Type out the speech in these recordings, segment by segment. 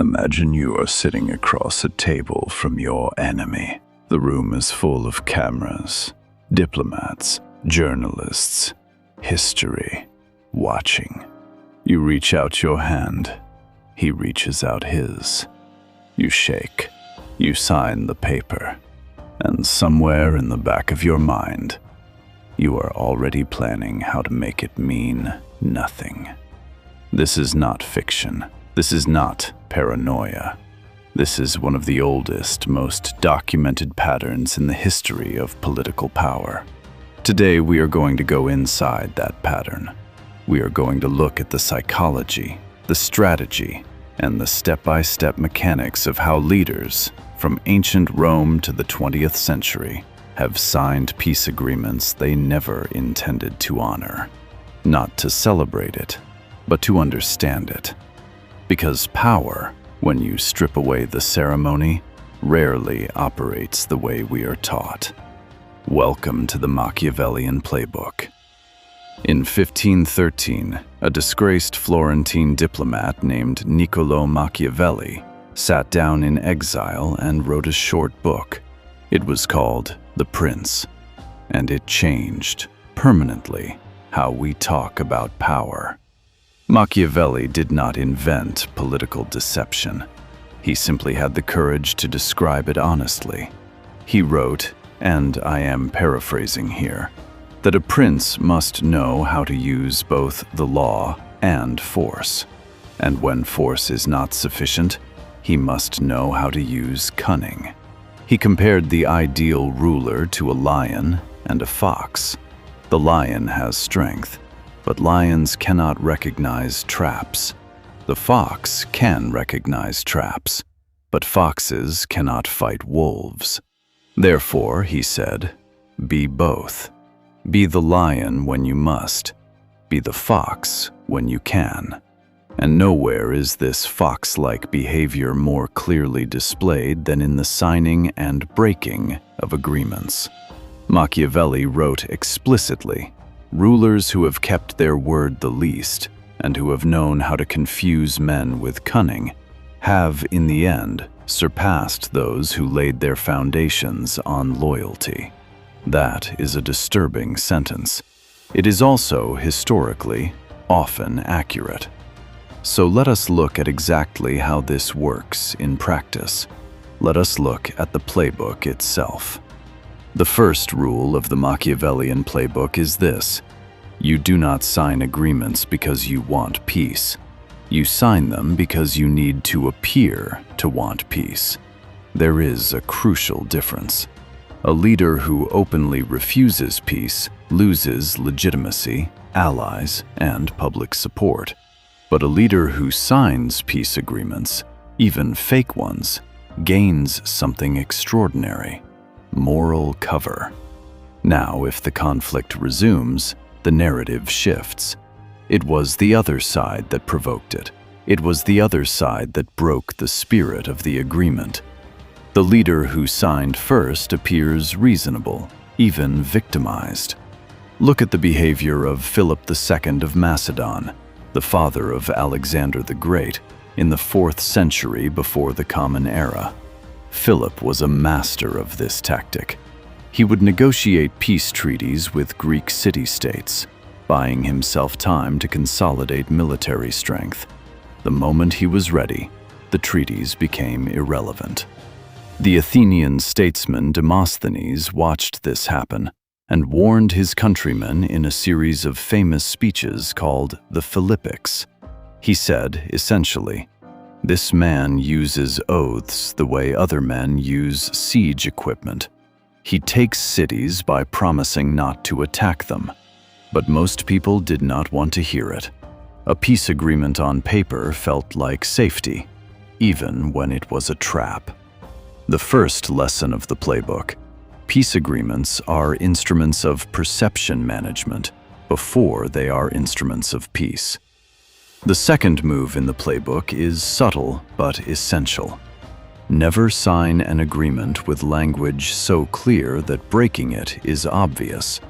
Imagine you are sitting across a table from your enemy. The room is full of cameras, diplomats, journalists, history, watching. You reach out your hand. He reaches out his. You shake. You sign the paper. And somewhere in the back of your mind, you are already planning how to make it mean nothing. This is not fiction. This is not paranoia. This is one of the oldest, most documented patterns in the history of political power. Today, we are going to go inside that pattern. We are going to look at the psychology, the strategy, and the step-by-step mechanics of how leaders, from ancient Rome to the 20th century, have signed peace agreements they never intended to honor. Not to celebrate it, but to understand it. Because power, when you strip away the ceremony, rarely operates the way we are taught. Welcome to the Machiavellian Playbook. In 1513, a disgraced Florentine diplomat named Niccolò Machiavelli sat down in exile and wrote a short book. It was called The Prince, and it changed, permanently, how we talk about power. Machiavelli did not invent political deception. He simply had the courage to describe it honestly. He wrote, and I am paraphrasing here, that a prince must know how to use both the law and force. And when force is not sufficient, he must know how to use cunning. He compared the ideal ruler to a lion and a fox. The lion has strength, but lions cannot recognize traps. The fox can recognize traps, but foxes cannot fight wolves. Therefore, he said, be both. Be the lion when you must. Be the fox when you can. And nowhere is this fox-like behavior more clearly displayed than in the signing and breaking of agreements. Machiavelli wrote explicitly, rulers who have kept their word the least, and who have known how to confuse men with cunning, have, in the end, surpassed those who laid their foundations on loyalty. That is a disturbing sentence. It is also, historically, often accurate. So let us look at exactly how this works in practice. Let us look at the playbook itself. The first rule of the Machiavellian playbook is this: you do not sign agreements because you want peace. You sign them because you need to appear to want peace. There is a crucial difference. A leader who openly refuses peace loses legitimacy, allies, and public support. But a leader who signs peace agreements, even fake ones, gains something extraordinary: moral cover. Now, if the conflict resumes, the narrative shifts. It was the other side that provoked it. It was the other side that broke the spirit of the agreement. The leader who signed first appears reasonable, even victimized. Look at the behavior of Philip II of Macedon, the father of Alexander the Great, in the 4th century before the Common Era. Philip was a master of this tactic. He would negotiate peace treaties with Greek city-states, buying himself time to consolidate military strength. The moment he was ready, the treaties became irrelevant. The Athenian statesman Demosthenes watched this happen and warned his countrymen in a series of famous speeches called the Philippics. He said, essentially, this man uses oaths the way other men use siege equipment. He takes cities by promising not to attack them. But most people did not want to hear it. A peace agreement on paper felt like safety, even when it was a trap. The first lesson of the playbook: peace agreements are instruments of perception management before they are instruments of peace. The second move in the playbook is subtle but essential. Never sign an agreement with language so clear that breaking it is obvious.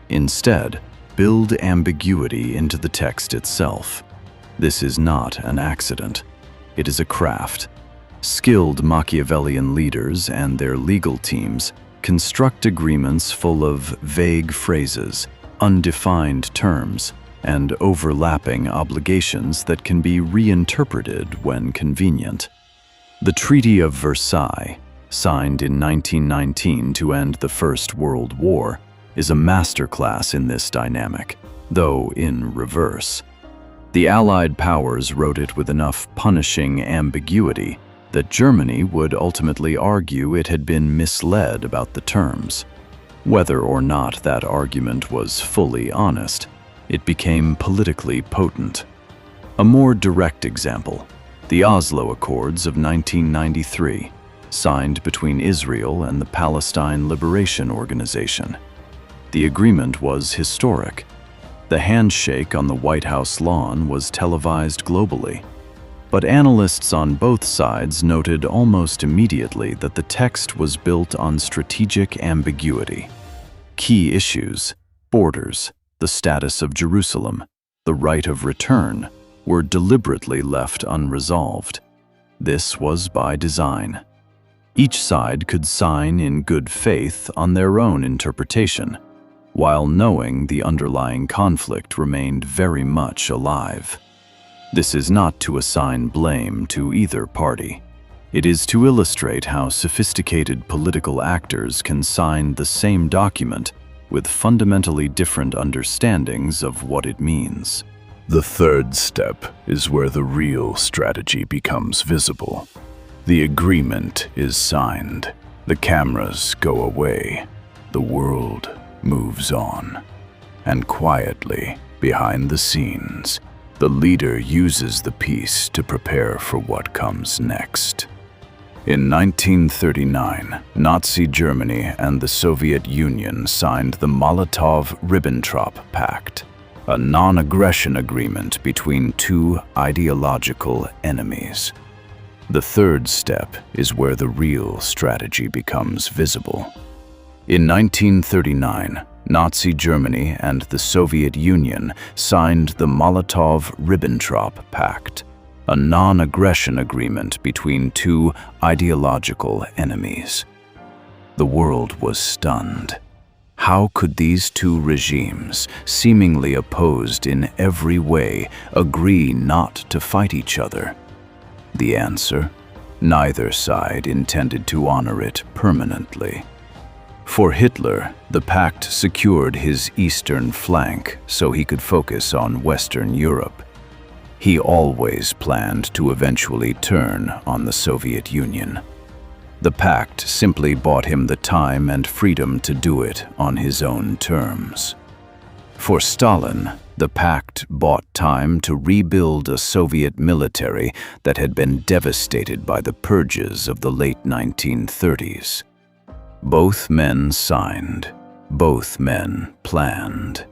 Instead, build ambiguity into the text itself. This is not an accident. It is a craft. Skilled Machiavellian leaders and their legal teams construct agreements full of vague phrases, undefined terms, and overlapping obligations that can be reinterpreted when convenient. The Treaty of Versailles, signed in 1919 to end the First World War, is a masterclass in this dynamic, though in reverse. The Allied powers wrote it with enough punishing ambiguity that Germany would ultimately argue it had been misled about the terms. Whether or not that argument was fully honest, it became politically potent. A more direct example, the Oslo Accords of 1993, signed between Israel and the Palestine Liberation Organization. The agreement was historic. The handshake on the White House lawn was televised globally. But analysts on both sides noted almost immediately that the text was built on strategic ambiguity. Key issues, borders, the status of Jerusalem, the right of return, were deliberately left unresolved. This was by design. Each side could sign in good faith on their own interpretation, while knowing the underlying conflict remained very much alive. This is not to assign blame to either party. It is to illustrate how sophisticated political actors can sign the same document with fundamentally different understandings of what it means. The third step is where the real strategy becomes visible. The agreement is signed. The cameras go away. The world moves on. And quietly, behind the scenes, the leader uses the peace to prepare for what comes next. In 1939, Nazi Germany and the Soviet Union signed the Molotov-Ribbentrop Pact, a non-aggression agreement between two ideological enemies. The third step is where the real strategy becomes visible. In 1939, Nazi Germany and the Soviet Union signed the Molotov-Ribbentrop Pact, a non-aggression agreement between two ideological enemies. The world was stunned. How could these two regimes, seemingly opposed in every way, agree not to fight each other? The answer? Neither side intended to honor it permanently. For Hitler, the pact secured his eastern flank so he could focus on Western Europe. He always planned to eventually turn on the Soviet Union. The pact simply bought him the time and freedom to do it on his own terms. For Stalin, the pact bought time to rebuild a Soviet military that had been devastated by the purges of the late 1930s. Both men signed, both men planned.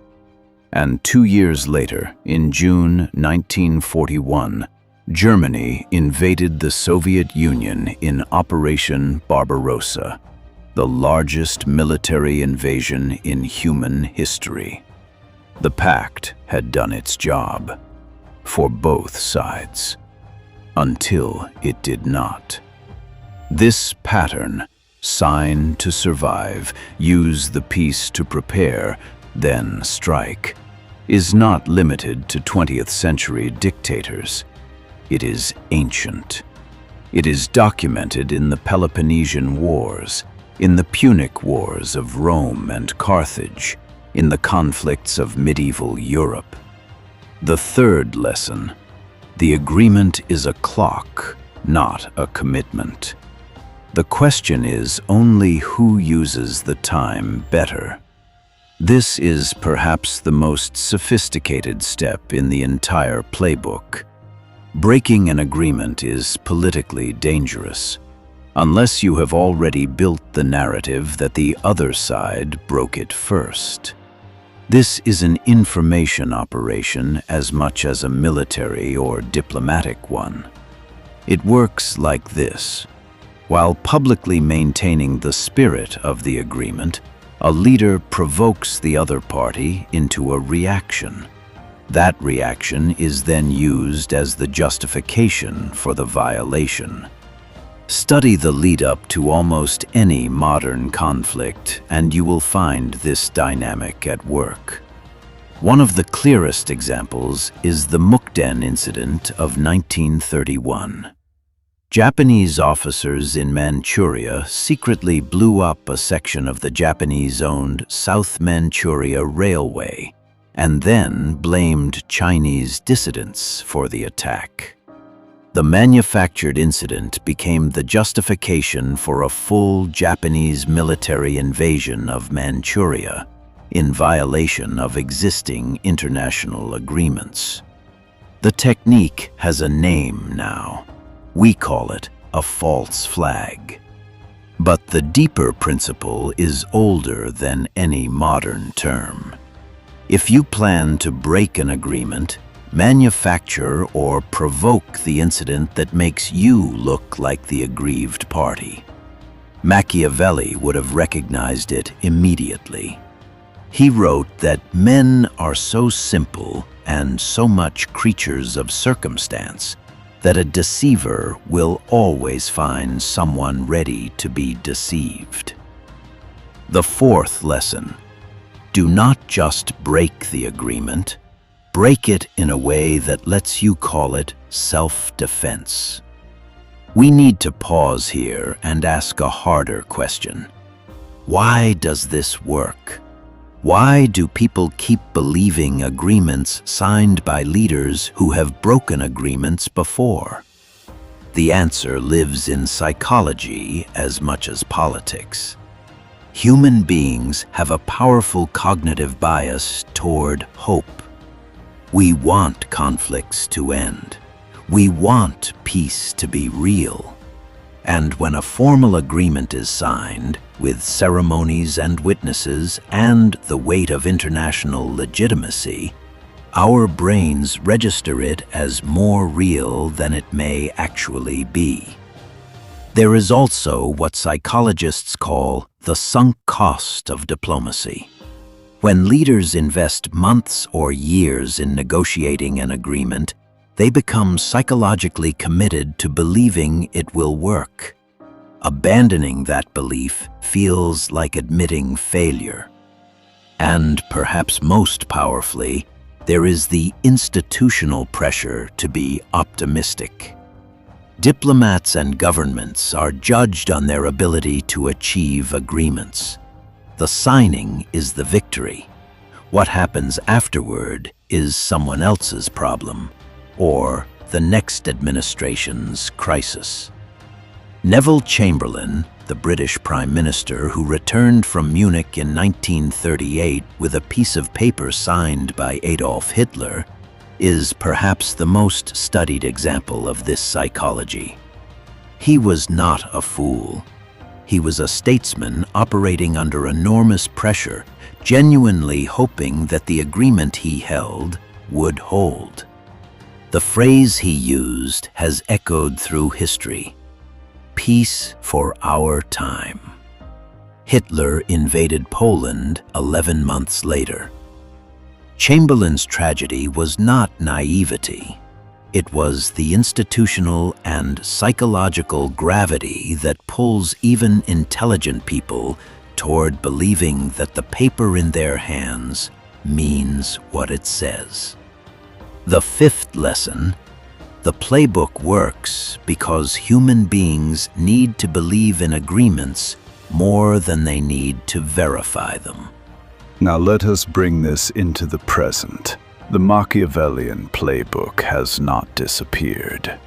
And 2 years later, in June 1941, Germany invaded the Soviet Union in Operation Barbarossa, the largest military invasion in human history. The pact had done its job, for both sides, until it did not. This pattern, sign to survive, use the peace to prepare, then strike, is not limited to 20th century dictators. It is ancient. It is documented in the Peloponnesian Wars, in the Punic Wars of Rome and Carthage, in the conflicts of medieval Europe. The third lesson: the agreement is a clock, not a commitment. The question is only who uses the time better. This is perhaps the most sophisticated step in the entire playbook. Breaking an agreement is politically dangerous, unless you have already built the narrative that the other side broke it first. This is an information operation as much as a military or diplomatic one. It works like this. While publicly maintaining the spirit of the agreement, a leader provokes the other party into a reaction. That reaction is then used as the justification for the violation. Study the lead-up to almost any modern conflict, and you will find this dynamic at work. One of the clearest examples is the Mukden incident of 1931. Japanese officers in Manchuria secretly blew up a section of the Japanese-owned South Manchuria Railway and then blamed Chinese dissidents for the attack. The manufactured incident became the justification for a full Japanese military invasion of Manchuria in violation of existing international agreements. The technique has a name now. We call it a false flag. But the deeper principle is older than any modern term. If you plan to break an agreement, manufacture or provoke the incident that makes you look like the aggrieved party. Machiavelli would have recognized it immediately. He wrote that men are so simple and so much creatures of circumstance that a deceiver will always find someone ready to be deceived. The fourth lesson: do not just break the agreement, break it in a way that lets you call it self-defense. We need to pause here and ask a harder question. Why does this work? Why do people keep believing agreements signed by leaders who have broken agreements before? The answer lives in psychology as much as politics. Human beings have a powerful cognitive bias toward hope. We want conflicts to end. We want peace to be real. And when a formal agreement is signed, with ceremonies and witnesses and the weight of international legitimacy, our brains register it as more real than it may actually be. There is also what psychologists call the sunk cost of diplomacy. When leaders invest months or years in negotiating an agreement, they become psychologically committed to believing it will work. Abandoning that belief feels like admitting failure. And perhaps most powerfully, there is the institutional pressure to be optimistic. Diplomats and governments are judged on their ability to achieve agreements. The signing is the victory. What happens afterward is someone else's problem, or the next administration's crisis. Neville Chamberlain, the British Prime Minister who returned from Munich in 1938 with a piece of paper signed by Adolf Hitler, is perhaps the most studied example of this psychology. He was not a fool. He was a statesman operating under enormous pressure, genuinely hoping that the agreement he held would hold. The phrase he used has echoed through history: peace for our time. Hitler invaded Poland 11 months later. Chamberlain's tragedy was not naivety. It was the institutional and psychological gravity that pulls even intelligent people toward believing that the paper in their hands means what it says. The fifth lesson: the playbook works because human beings need to believe in agreements more than they need to verify them. Now let us bring this into the present. The Machiavellian Playbook has not disappeared.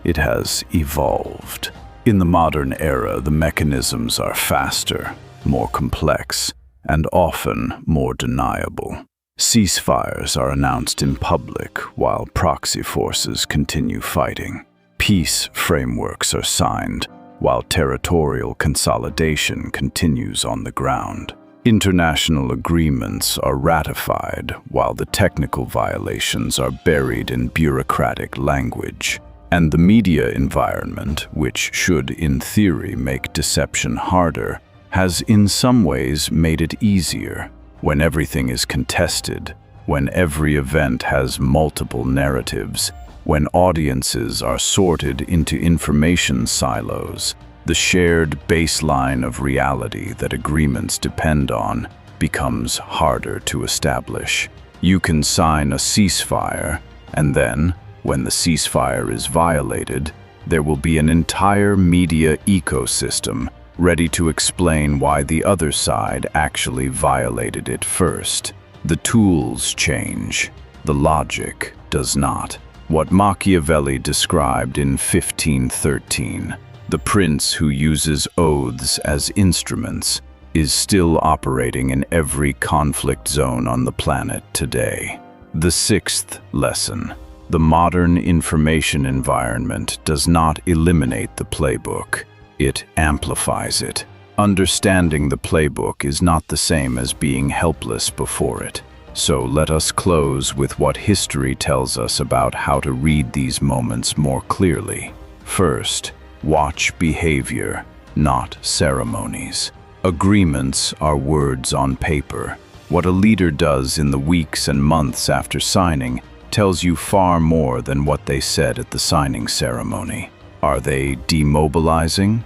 It has evolved. In the modern era, the mechanisms are faster, more complex, and often more deniable. Ceasefires are announced in public while proxy forces continue fighting. Peace frameworks are signed while territorial consolidation continues on the ground. International agreements are ratified while the technical violations are buried in bureaucratic language. And the media environment, which should in theory make deception harder, has in some ways made it easier. When everything is contested, when every event has multiple narratives, when audiences are sorted into information silos, the shared baseline of reality that agreements depend on becomes harder to establish. You can sign a ceasefire, and then, when the ceasefire is violated, there will be an entire media ecosystem ready to explain why the other side actually violated it first. The tools change, the logic does not. What Machiavelli described in 1513, the prince who uses oaths as instruments, is still operating in every conflict zone on the planet today. The sixth lesson: the modern information environment does not eliminate the playbook, it amplifies it. Understanding the playbook is not the same as being helpless before it. So let us close with what history tells us about how to read these moments more clearly. First, watch behavior, not ceremonies. Agreements are words on paper. What a leader does in the weeks and months after signing tells you far more than what they said at the signing ceremony. Are they demobilizing,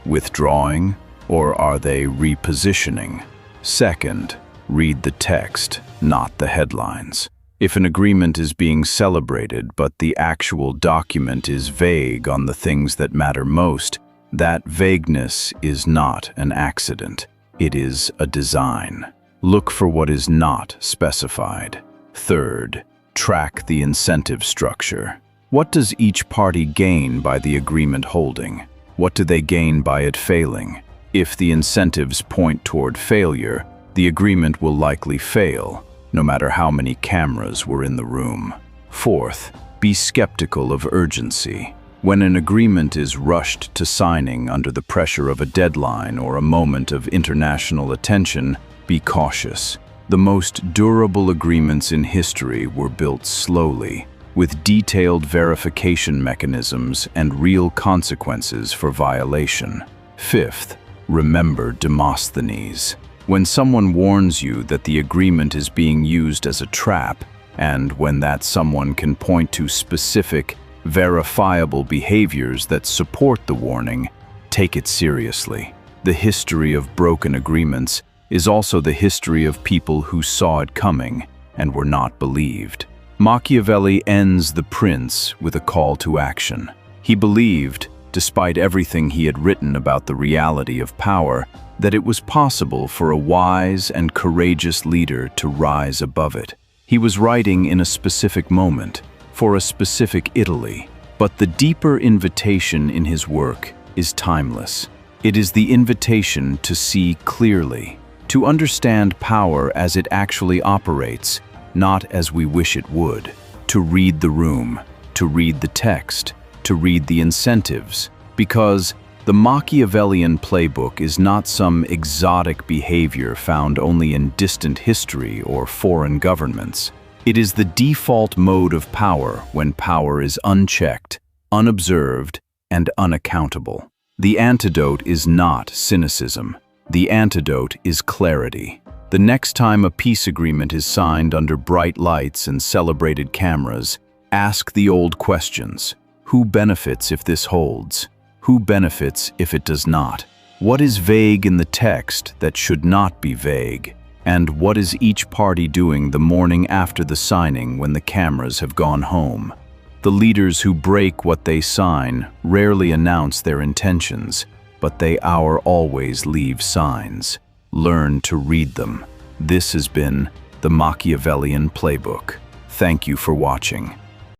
withdrawing, or are they repositioning? Second, read the text, not the headlines. If an agreement is being celebrated but the actual document is vague on the things that matter most, that vagueness is not an accident. It is a design. Look for what is not specified. Third, track the incentive structure. What does each party gain by the agreement holding? What do they gain by it failing? If the incentives point toward failure, the agreement will likely fail, no matter how many cameras were in the room. Fourth, be skeptical of urgency. When an agreement is rushed to signing under the pressure of a deadline or a moment of international attention, be cautious. The most durable agreements in history were built slowly, with detailed verification mechanisms and real consequences for violation. Fifth, remember Demosthenes. When someone warns you that the agreement is being used as a trap, and when that someone can point to specific, verifiable behaviors that support the warning, take it seriously. The history of broken agreements is also the history of people who saw it coming and were not believed. Machiavelli ends The Prince with a call to action. He believed, despite everything he had written about the reality of power, that it was possible for a wise and courageous leader to rise above it. He was writing in a specific moment, for a specific Italy, but the deeper invitation in his work is timeless. It is the invitation to see clearly, to understand power as it actually operates, not as we wish it would, to read the room, to read the text, to read the incentives, because the Machiavellian Playbook is not some exotic behavior found only in distant history or foreign governments. It is the default mode of power when power is unchecked, unobserved, and unaccountable. The antidote is not cynicism. The antidote is clarity. The next time a peace agreement is signed under bright lights and celebrated cameras, ask the old questions. Who benefits if this holds? Who benefits if it does not? What is vague in the text that should not be vague? And what is each party doing the morning after the signing when the cameras have gone home? The leaders who break what they sign rarely announce their intentions, but they always leave signs. Learn to read them. This has been the Machiavellian Playbook. Thank you for watching.